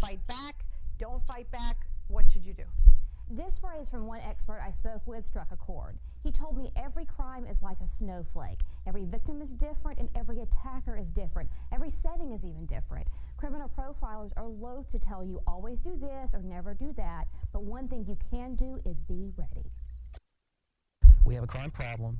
fight back, don't fight back. What should you do? This phrase from one expert I spoke with struck a chord. He told me every crime is like a snowflake. Every victim is different and every attacker is different. Every setting is even different. Criminal profilers are loath to tell you always do this or never do that, but one thing you can do is be ready. We have a crime problem,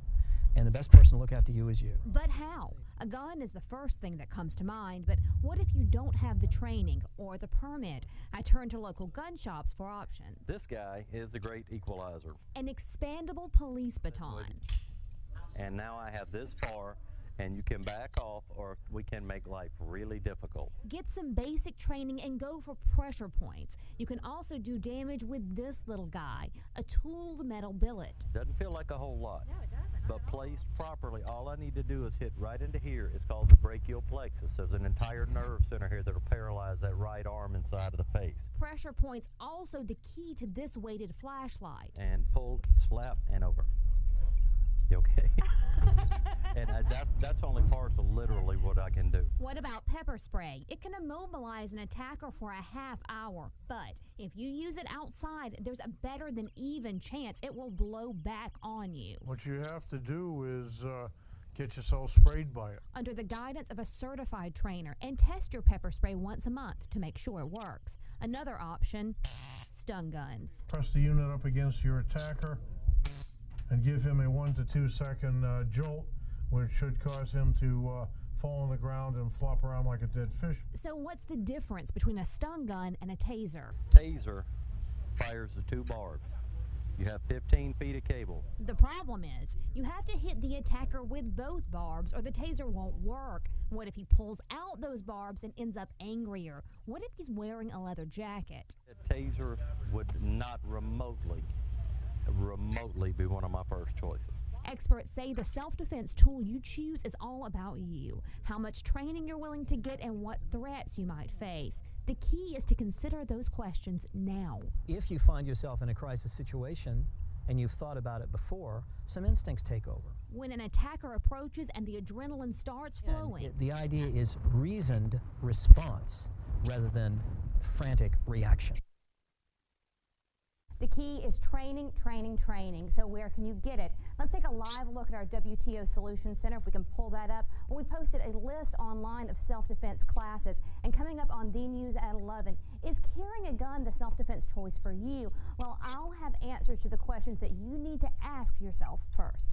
and the best person to look after you is you. But how? A gun is the first thing that comes to mind, but what if you don't have the training or the permit? I turn to local gun shops for options. This guy is the great equalizer. An expandable police baton. And now I have this far, and you can back off or we can make life really difficult. Get some basic training and go for pressure points. You can also do damage with this little guy, a tooled metal billet. Doesn't feel like a whole lot. No, it doesn't. But placed properly, all I need to do is hit right into here. It's called the brachial plexus. There's an entire nerve center here that'll paralyze that right arm inside of the face. Pressure points also the key to this weighted flashlight. And pulled, slap, and over. You okay? And that's only partial, literally, what I can do. What about pepper spray? It can immobilize an attacker for a half hour, but if you use it outside, there's a better than even chance it will blow back on you. What you have to do is get yourself sprayed by it. Under the guidance of a certified trainer, and test your pepper spray once a month to make sure it works. Another option, stun guns. Press the unit up against your attacker and give him a 1 to 2 second jolt, which should cause him to fall on the ground and flop around like a dead fish. So what's the difference between a stun gun and a taser? Taser fires the 2 barbs. You have 15 feet of cable. The problem is, you have to hit the attacker with both barbs or the taser won't work. What if he pulls out those barbs and ends up angrier? What if he's wearing a leather jacket? A taser would not remotely be one of my first choices. Experts say the self-defense tool you choose is all about you, how much training you're willing to get, and what threats you might face. The key is to consider those questions now. If you find yourself in a crisis situation and you've thought about it before, some instincts take over. When an attacker approaches and the adrenaline starts flowing. And the idea is reasoned response rather than frantic reaction. The key is training, training, training. So where can you get it? Let's take a live look at our WTO Solutions Center, if we can pull that up. Well, we posted a list online of self-defense classes. And coming up on The News at 11, is carrying a gun the self-defense choice for you? Well, I'll have answers to the questions that you need to ask yourself first.